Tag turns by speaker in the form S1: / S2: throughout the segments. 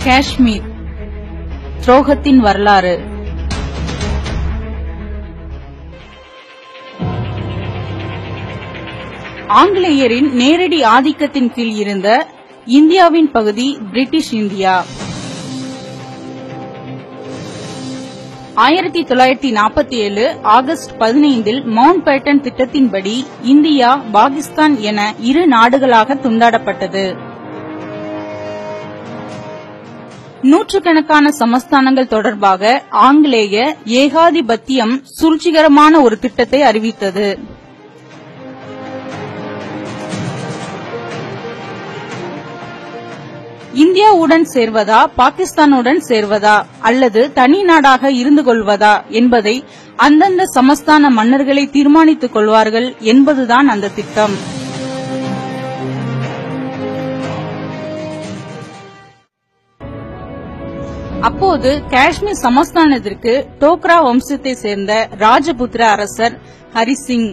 S1: காஷ்மீர் துரோகத்தின் வரலாறு. ஆங்கிலேயரின் நேரடி ஆதிக்கத்தின் கீழ் இருந்த இந்தியாவின் பகுதி British India. 1947 August 15 Mountbatten திட்டத்தின்படி இந்தியா பாகிஸ்தான் என இரு நாடுகளாக துண்டாடப்பட்டது. நூற்றுக்கணக்கான சமஸ்தானங்கள் தொடர்பாக ஆங்கிலேய ஏகாதிபத்தியம் சூழ்ச்சிகரமான ஒரு திட்டத்தை அறிவித்தது. இந்தியாவுடன் சேர்வதா, பாகிஸ்தானுடன் சேர்வதா அல்லது தனி நாடாக இருந்து கொள்வதா என்பதை அந்தந்த சமஸ்தான மன்னர்களை தீர்மானித்துக் கொள்வார்கள் என்பதுதான் அந்த திட்டம். அப்போது காஷ்மீர் சமஸ்தானத்திற்கு டோக்ரா வம்சத்தை சேர்ந்த ராஜபுத்திர அரசர் ஹரிசிங்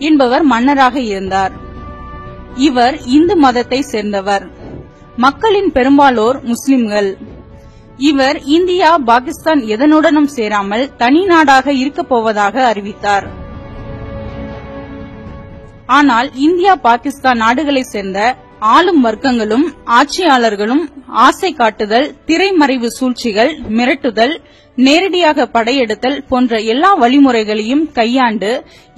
S1: என்பவர் மன்னராக இருந்தார். இவர் இந்து மதத்தை சேர்ந்தவர். மக்களின் பெரும்பாலோர் முஸ்லிம்கள். இவர் இந்தியா பாகிஸ்தான் எதனுடனும் சேராமல் தனி நாடாக இருக்கப் போவதாக அறிவித்தார். ஆனால் இந்தியா பாகிஸ்தான் நாடுகளை சேர்ந்த ஆளும் வர்க்கங்களும் ஆட்சியாளர்களும் ஆசை காட்டுதல், திரைமறைவு சூழ்ச்சிகள், மிரட்டுதல், நேரடியாக படையெடுத்தல் போன்ற எல்லா வழிமுறைகளையும் கையாண்டு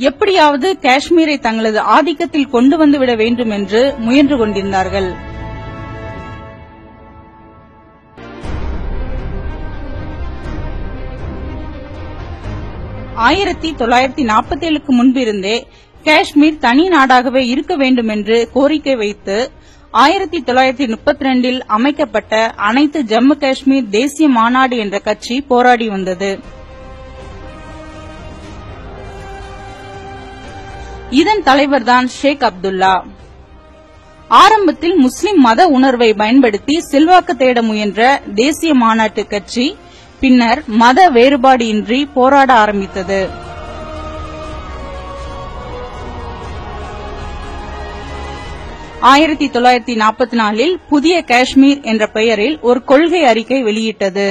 S1: எப்படியாவது காஷ்மீரை தங்களது ஆதிக்கத்தில் கொண்டு வந்துவிட வேண்டும் என்று முயன்று கொண்டிருந்தார்கள். 1947க்கு முன்பிருந்தே காஷ்மீர் தனி நாடாகவே இருக்க வேண்டும் என்று கோரிக்கை வைத்து 1932 அமைக்கப்பட்ட அனைத்து ஜம்மு காஷ்மீர் தேசிய மாநாடு என்ற கட்சி போராடி வந்தது. இதன் தலைவர்தான் ஷேக் அப்துல்லா. ஆரம்பத்தில் முஸ்லிம் மத உணர்வை பயன்படுத்தி செல்வாக்கு தேட முயன்ற தேசிய மாநாட்டு கட்சி பின்னர் மத வேறுபாடு இன்றி போராட ஆரம்பித்தது. ஆயிரத்தி 1944 புதிய காஷ்மீர் என்ற பெயரில் ஒரு கொள்கை அறிக்கை வெளியிட்டது.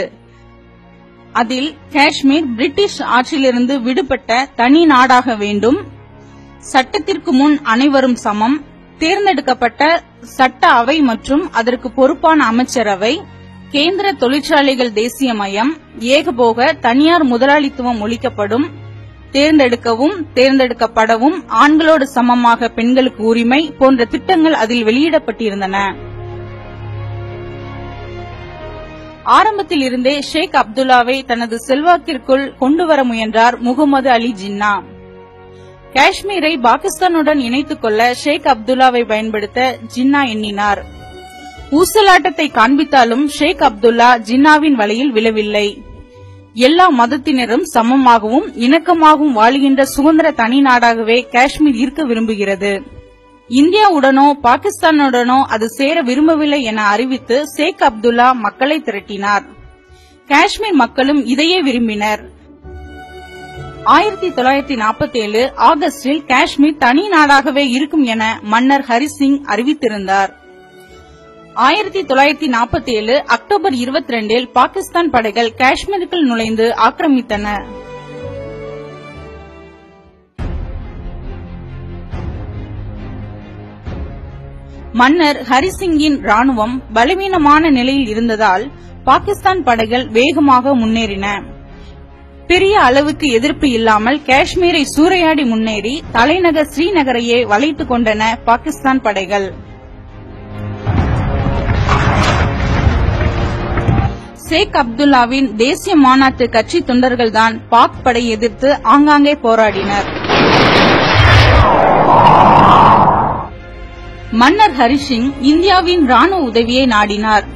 S1: அதில் காஷ்மீர் பிரிட்டிஷ் ஆட்சியிலிருந்து விடுபட்ட தனி நாடாக வேண்டும், சட்டத்திற்கு முன் அனைவரும் சமம், தேர்ந்தெடுக்கப்பட்ட சட்ட அவை மற்றும் அதற்கு பொறுப்பான அமைச்சரவை, கேந்திர தொழிற்சாலைகள் தேசியமயம், ஏகபோக தனியார் முதலாளித்துவம் ஒழிக்கப்படும், தேர்ந்தெடுக்கவும் தேர்ந்தெடுக்கப்படவும் ஆண்களோடு சமமாக பெண்களுக்கு உரிமை போன்ற திட்டங்கள் அதில் வெளியிடப்பட்டிருந்தன. ஆரம்பத்தில் இருந்தே ஷேக் அப்துல்லாவை தனது செல்வாக்கிற்குள் கொண்டுவர முயன்றார் முகமது அலி ஜின்னா. காஷ்மீரை பாகிஸ்தானுடன் இணைத்துக் கொள்ள ஷேக் அப்துல்லாவை பயன்படுத்த ஜின்னா எண்ணினார். ஊசலாட்டத்தை காண்பித்தாலும் ஷேக் அப்துல்லா ஜின்னாவின் வலையில் விழவில்லை. எல்லா மதத்தினரும் சமமாகவும் இணக்கமாகவும் வாழ்கின்ற சுதந்திர தனி நாடாகவே காஷ்மீர் இருக்க விரும்புகிறது. இந்தியாவுடனோ பாகிஸ்தானுடனோ அது சேர விரும்பவில்லை என அறிவித்து ஷேக் அப்துல்லா மக்களை திரட்டினார். காஷ்மீர் மக்களும் இதையே விரும்பினர். 1947 ஆகஸ்டில் காஷ்மீர் தனி நாடாகவே இருக்கும் என மன்னர் ஹரிசிங் அறிவித்திருந்தார். 1947 அக்டோபர் 22 பாகிஸ்தான் படைகள் காஷ்மீருக்குள் நுழைந்து ஆக்கிரமித்தன. மன்னர் ஹரிசிங்கின் ராணுவம் பலவீனமான நிலையில் இருந்ததால் பாகிஸ்தான் படைகள் வேகமாக முன்னேறின. பெரிய அளவுக்கு எதிர்ப்பு இல்லாமல் காஷ்மீரை சூறையாடி முன்னேறி தலைநகர் ஸ்ரீநகரையே வளைத்துக் கொண்டன பாகிஸ்தான் படைகள். ஷேக் அப்துல்லாவின் தேசிய மாநாட்டு கட்சி தொண்டர்கள்தான் பாக் படை எதிர்த்து ஆங்காங்கே போராடினர். மன்னர் ஹரிசிங் இந்தியாவின் ராணுவ உதவியை நாடினார்.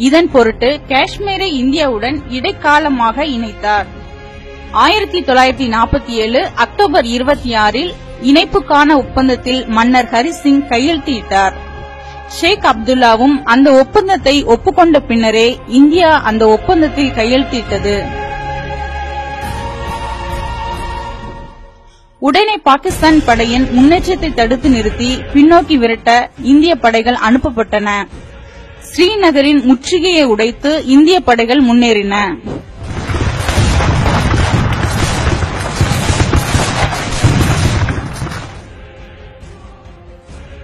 S1: இதன் பொருட்டு காஷ்மீரை இந்தியாவுடன் இடைக்காலமாக இணைத்தார். 1947 அக்டோபர் 26 இணைப்புக்கான ஒப்பந்தத்தில் மன்னர் ஹரிசிங் கையெழுத்திட்டார். ஷேக் அப்துல்லாவும் அந்த ஒப்பந்தத்தை ஒப்புக்கொண்ட பின்னரே இந்தியா அந்த ஒப்பந்தத்தில் கையெழுத்திட்டது. உடனே பாகிஸ்தான் படையின் முன்னேற்றத்தை தடுத்து நிறுத்தி பின்னோக்கி விரட்ட இந்திய படைகள் அனுப்பப்பட்டன. ஸ்ரீநகரின் முற்றுகையை உடைத்து இந்திய படைகள் முன்னேறின.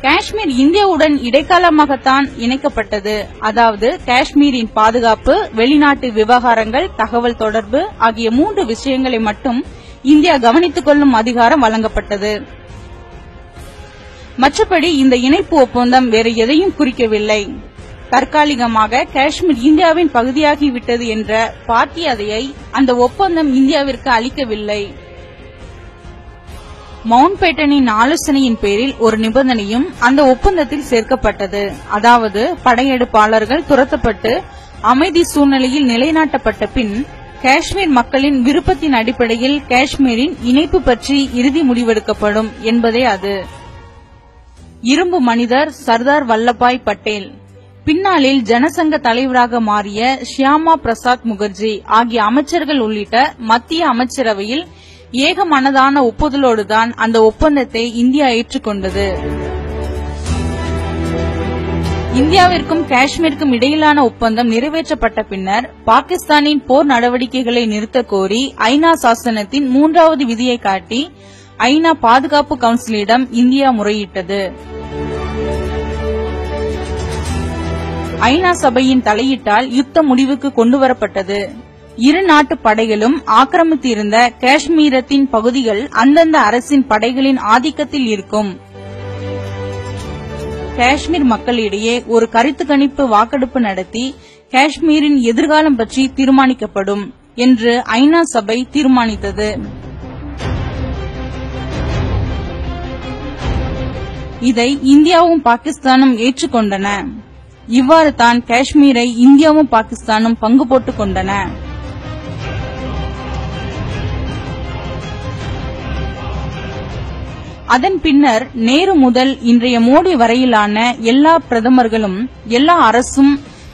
S1: காஷ்மீர் இந்தியாவுடன் இடைக்காலமாகத்தான் இணைக்கப்பட்டது. அதாவது காஷ்மீரின் பாதுகாப்பு, வெளிநாட்டு விவகாரங்கள், தகவல் தொடர்பு ஆகிய 3 விஷயங்களை மட்டும் இந்தியா கவனித்துக் கொள்ளும் அதிகாரம் வழங்கப்பட்டது. மற்றபடி இந்த இணைப்பு ஒப்பந்தம் வேறு எதையும் குறிக்கவில்லை. தற்காலிகமாக காஷ்மீர் இந்தியாவின் பகுதியாகிவிட்டது என்ற பாத்தியதையை அந்த ஒப்பந்தம் இந்தியாவிற்கு அளிக்கவில்லை. மவுண்ட் பேட்டனின் ஆலோசனையின் பேரில் ஒரு நிபந்தனையும் அந்த ஒப்பந்தத்தில் சேர்க்கப்பட்டது. அதாவது படையெடுப்பாளர்கள் துரத்தப்பட்டு அமைதி சூழ்நிலையில் நிலைநாட்டப்பட்ட பின் காஷ்மீர் மக்களின் விருப்பத்தின் அடிப்படையில் காஷ்மீரின் இணைப்பு பற்றி இறுதி முடிவெடுக்கப்படும் என்பதே அது. இரும்பு மனிதர் சர்தார் வல்லபாய் பட்டேல், பின்னாளில் ஜனசங்க தலைவராக மாறிய ஷியாமா பிரசாத் முகர்ஜி ஆகிய அமைச்சர்கள் உள்ளிட்ட மத்திய அமைச்சரவையில் ஏகமனதான ஒப்புதலோடுதான் அந்த ஒப்பந்தத்தை இந்தியா ஏற்றுக்கொண்டது. இந்தியாவிற்கும் காஷ்மீருக்கும் இடையிலான ஒப்பந்தம் நிறைவேற்றப்பட்ட பின்னர் பாகிஸ்தானின் போர் நடவடிக்கைகளை நிறுத்த கோரி ஐநா சாசனத்தின் 3வது விதியை காட்டி ஐநா பாதுகாப்பு கவுன்சிலிடம் இந்தியா முறையிட்டது. ஐநா சபையின் தலையீட்டால் யுத்தம் முடிவுக்கு கொண்டுவரப்பட்டது. இரு நாட்டு படைகளும் ஆக்கிரமித்திருந்த காஷ்மீரத்தின் பகுதிகள் அந்தந்த அரசின் படைகளின் ஆதிக்கத்தில் இருக்கும். காஷ்மீர் மக்களிடையே ஒரு கருத்து கணிப்பு வாக்கெடுப்பு நடத்தி காஷ்மீரின் எதிர்காலம் பற்றி தீர்மானிக்கப்படும் என்று ஐநா சபை தீர்மானித்தது. இதை இந்தியாவும் பாகிஸ்தானும் ஏற்றுக்கொண்டன. இவ்வாறு தான் காஷ்மீரை இந்தியாவும் பாகிஸ்தானும் பங்கு போட்டுக் கொண்டன. அதன் பின்னர் நேரு முதல் இன்றைய மோடி வரையிலான எல்லா பிரதமர்களும் எல்லா அரசும்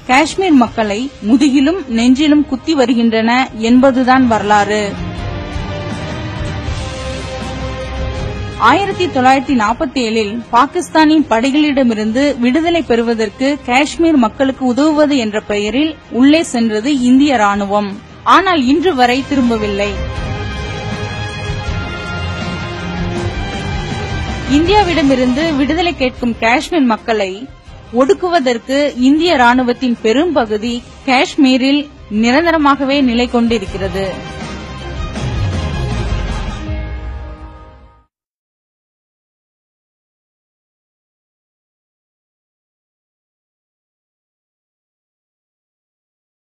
S1: காஷ்மீர் மக்களை முதுகிலும் நெஞ்சிலும் குத்தி வருகின்றன என்பதுதான் வரலாறு. 1947இல் பாகிஸ்தானின் படைகளிடமிருந்து விடுதலை பெறுவதற்கு காஷ்மீர் மக்களுக்கு உதவுவது என்ற பெயரில் உள்ளே சென்றது இந்திய ராணுவம். ஆனால் இன்று வரை திரும்பவில்லை. இந்தியாவிடமிருந்து விடுதலை கேட்கும் காஷ்மீர் மக்களை ஒடுக்குவதற்கு இந்திய ராணுவத்தின் பெரும்பகுதி காஷ்மீரில் நிரந்தரமாகவே நிலை கொண்டிருக்கிறது.